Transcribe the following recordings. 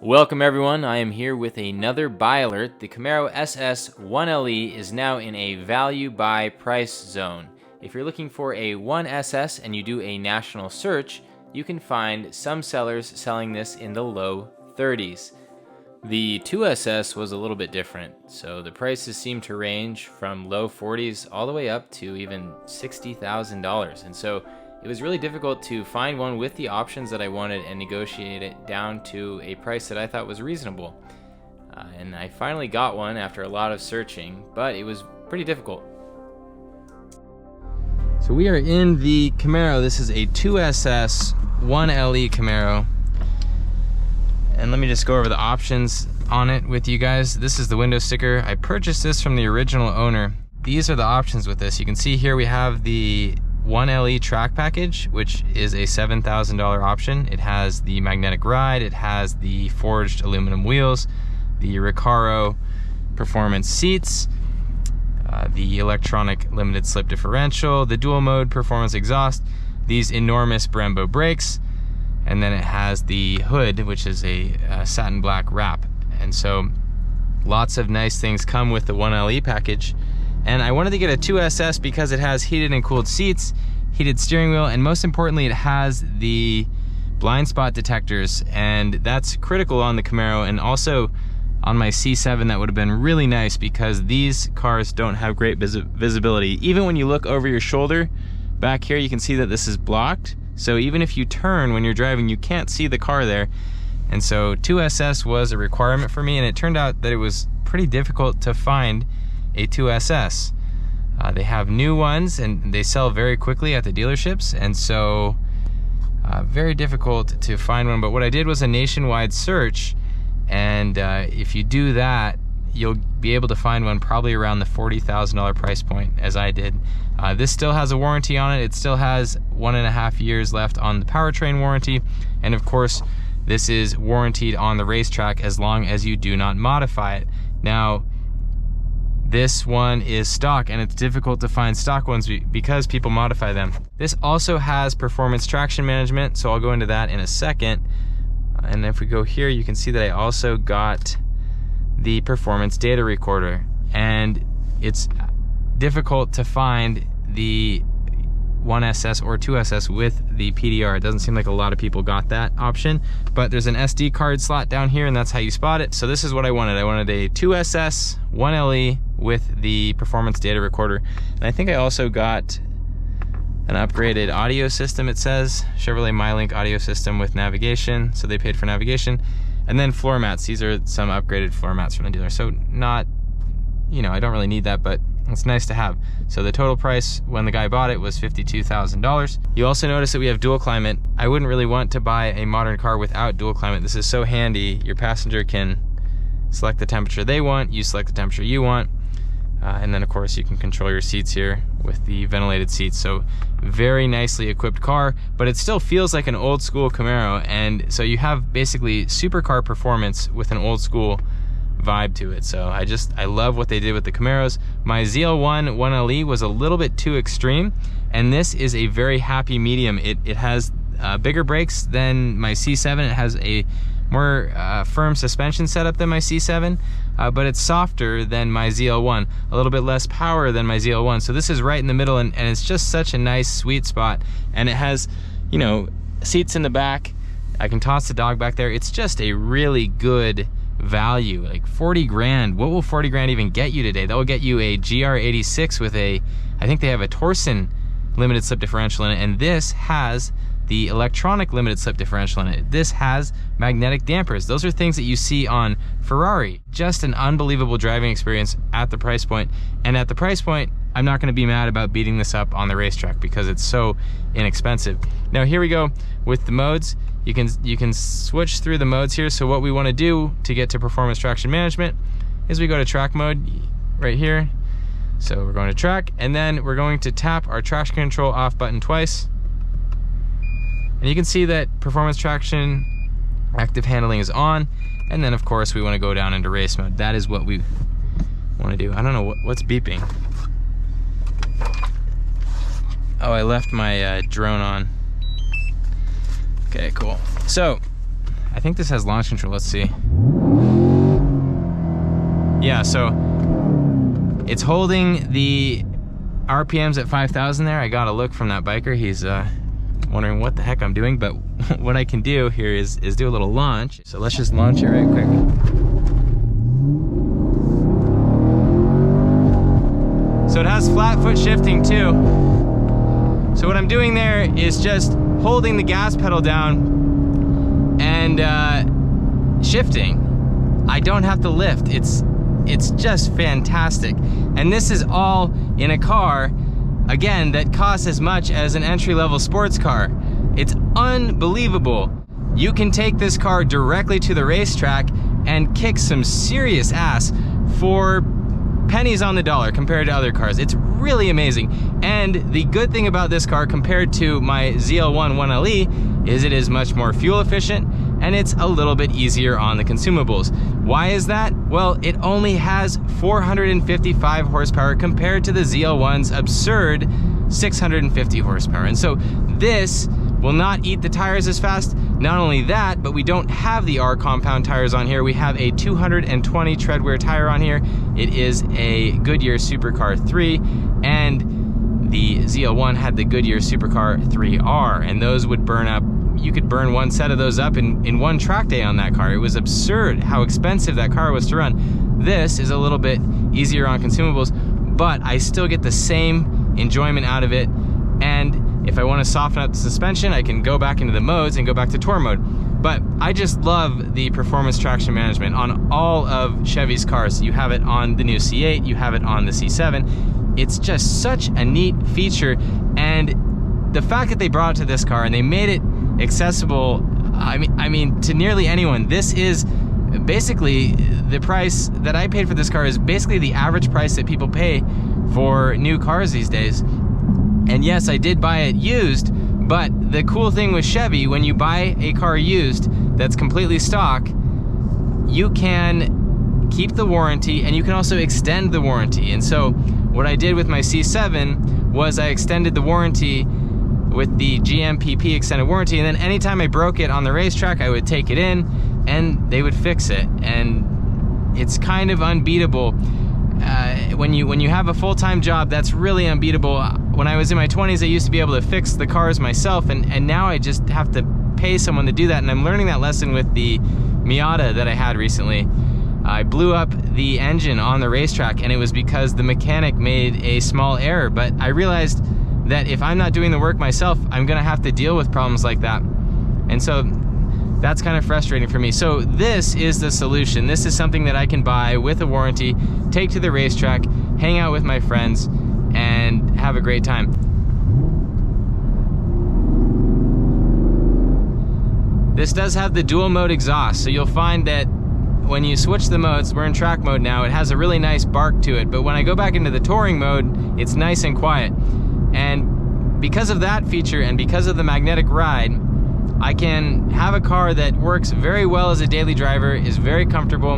Welcome everyone, I am here with another buy alert. The Camaro SS 1LE is now in a value buy price zone. If you're looking for a 1SS and you do a national search, you can find some sellers selling this in the low 30s. The 2SS was a little bit different, so the prices seem to range from low 40s all the way up to even $60,000, and so it was really difficult to find one with the options that I wanted and negotiate it down to a price that I thought was reasonable. And I finally got one after a lot of searching, but it was pretty difficult. So we are in the Camaro. This is a 2SS 1LE Camaro. And let me just go over the options on it with you guys. This is the window sticker. I purchased this from the original owner. These are the options with this. You can see here we have the 1LE track package, which is a $7,000 option. It has the magnetic ride, it has the forged aluminum wheels, the Recaro performance seats, the electronic limited slip differential, the dual mode performance exhaust, these enormous Brembo brakes, and then it has the hood, which is a satin black wrap. And so lots of nice things come with the 1LE package. And I wanted to get a 2SS because it has heated and cooled seats, heated steering wheel, and most importantly, it has the blind spot detectors, and that's critical on the Camaro. And also on my C7, that would have been really nice because these cars don't have great visibility. Even when you look over your shoulder, back here, you can see that this is blocked. So even if you turn when you're driving, you can't see the car there. And so 2SS was a requirement for me, and it turned out that it was pretty difficult to find a 2SS. They have new ones and they sell very quickly at the dealerships, and so very difficult to find one. But what I did was a nationwide search, and if you do that, you'll be able to find one probably around the $40,000 price point, as I did. This still has a warranty on it. It still has 1.5 years left on the powertrain warranty, and of course this is warranted on the racetrack as long as you do not modify it. Now, this one is stock, and it's difficult to find stock ones because people modify them. This also has performance traction management, so I'll go into that in a second. And if we go here, you can see that I also got the performance data recorder, and it's difficult to find the 1SS or 2SS with the PDR. It doesn't seem like a lot of people got that option, but there's an SD card slot down here, and that's how you spot it. So this is what I wanted. I wanted a 2SS 1LE with the performance data recorder. And I think I also got an upgraded audio system. It says Chevrolet MyLink audio system with navigation, so they paid for navigation. And then floor mats. These are some upgraded floor mats from the dealer. So not, you know, I don't really need that, but it's nice to have. So the total price when the guy bought it was $52,000. You also notice that we have dual climate. I wouldn't really want to buy a modern car without dual climate. This is so handy. Your passenger can select the temperature they want, you select the temperature you want, and then of course you can control your seats here with the ventilated seats. So very nicely equipped car, but it still feels like an old school Camaro, and so you have basically supercar performance with an old school vibe to it. So I love what they did with the Camaros. My ZL1 1LE was a little bit too extreme, and this is a very happy medium. It has bigger brakes than my C7. It has a more firm suspension setup than my C7, but it's softer than my ZL1, a little bit less power than my ZL1. So this is right in the middle, and it's just such a nice sweet spot. And it has, you know, seats in the back. I can toss the dog back there. It's just a really good value. Like 40 grand. What will 40 grand even get you today? That will get you a GR86 with I think they have a Torsen limited slip differential in it, and this has the electronic limited slip differential in it. This has magnetic dampers. Those are things that you see on Ferrari. Just an unbelievable driving experience at the price point. And at the price point, I'm not gonna be mad about beating this up on the racetrack because it's so inexpensive. Now here we go with the modes. You can switch through the modes here. So what we wanna do to get to performance traction management is we go to track mode right here. So we're going to track, and then we're going to tap our traction control off button twice. And you can see that performance traction active handling is on, and then of course we want to go down into race mode. That is what we want to do. I don't know what's beeping. Oh, I left my drone on. Okay, cool. So I think this has launch control. Let's see. Yeah, so it's holding the RPMs at 5,000 there. I got a look from that biker. He's wondering what the heck I'm doing, but what I can do here is do a little launch. So let's just launch it right quick. So it has flat foot shifting too. So what I'm doing there is just holding the gas pedal down and shifting. I don't have to lift. It's just fantastic. And this is all in a car, again, that costs as much as an entry-level sports car. It's unbelievable. You can take this car directly to the racetrack and kick some serious ass for pennies on the dollar compared to other cars. It's really amazing. And the good thing about this car compared to my ZL1 1LE is it is much more fuel efficient and it's a little bit easier on the consumables. Why is that? Well, it only has 455 horsepower compared to the ZL1's absurd 650 horsepower. And so this will not eat the tires as fast. Not only that, but we don't have the R compound tires on here. We have a 220 tread wear tire on here. It is a Goodyear Supercar 3, and the ZL1 had the Goodyear Supercar 3R, and those would burn up. You could burn one set of those up in one track day on that car. It was absurd how expensive that car was to run. This is a little bit easier on consumables, but I still get the same enjoyment out of it. And if I want to soften up the suspension, I can go back into the modes and go back to tour mode. But I just love the performance traction management on all of Chevy's cars. You have it on the new C8, you have it on the C7. It's just such a neat feature. And the fact that they brought it to this car and they made it accessible, I mean, to nearly anyone. This is basically the price that I paid for this car is basically the average price that people pay for new cars these days. And yes, I did buy it used, but the cool thing with Chevy, when you buy a car used that's completely stock, you can keep the warranty and you can also extend the warranty. And so what I did with my C7 was I extended the warranty with the GMPP extended warranty, and then anytime I broke it on the racetrack, I would take it in and they would fix it. And it's kind of unbeatable. When you have a full-time job, that's really unbeatable. When I was in my 20s, I used to be able to fix the cars myself, and now I just have to pay someone to do that, and I'm learning that lesson with the Miata that I had recently. I blew up the engine on the racetrack, and it was because the mechanic made a small error, but I realized that if I'm not doing the work myself, I'm gonna have to deal with problems like that. And so that's kind of frustrating for me. So this is the solution. This is something that I can buy with a warranty, take to the racetrack, hang out with my friends, and have a great time. This does have the dual mode exhaust, so you'll find that when you switch the modes, we're in track mode now, it has a really nice bark to it, but when I go back into the touring mode, it's nice and quiet. And because of that feature and because of the magnetic ride, I can have a car that works very well as a daily driver, is very comfortable,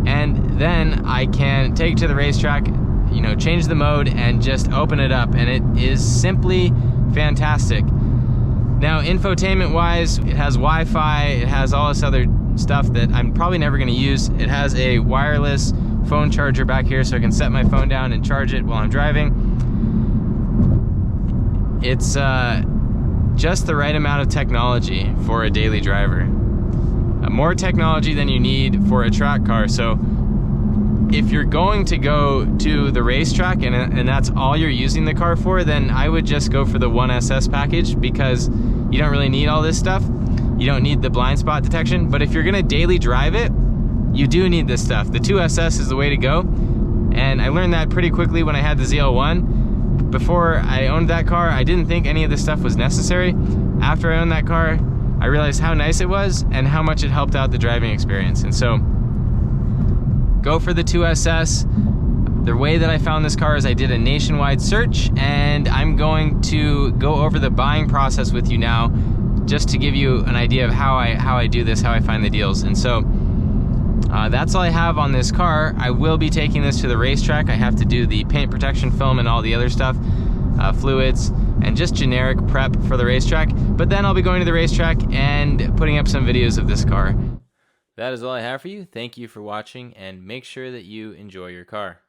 and then I can take it to the racetrack, you know, change the mode and just open it up, and it is simply fantastic. Now, infotainment wise, it has Wi-Fi, it has all this other stuff that I'm probably never going to use. It has a wireless phone charger back here so I can set my phone down and charge it while I'm driving. It's just the right amount of technology for a daily driver. More technology than you need for a track car. So if you're going to go to the racetrack and that's all you're using the car for, then I would just go for the 1SS package, because you don't really need all this stuff. You don't need the blind spot detection. But if you're gonna daily drive it, you do need this stuff. The 2SS is the way to go. And I learned that pretty quickly when I had the ZL1. Before I owned that car, I didn't think any of this stuff was necessary. After I owned that car, I realized how nice it was and how much it helped out the driving experience. And so, go for the 2SS. The way that I found this car is I did a nationwide search, and I'm going to go over the buying process with you now, just to give you an idea of how I do this, how I find the deals. And so, that's all I have on this car. I will be taking this to the racetrack. I have to do the paint protection film and all the other stuff, fluids, and just generic prep for the racetrack. But then I'll be going to the racetrack and putting up some videos of this car. That is all I have for you. Thank you for watching, and make sure that you enjoy your car.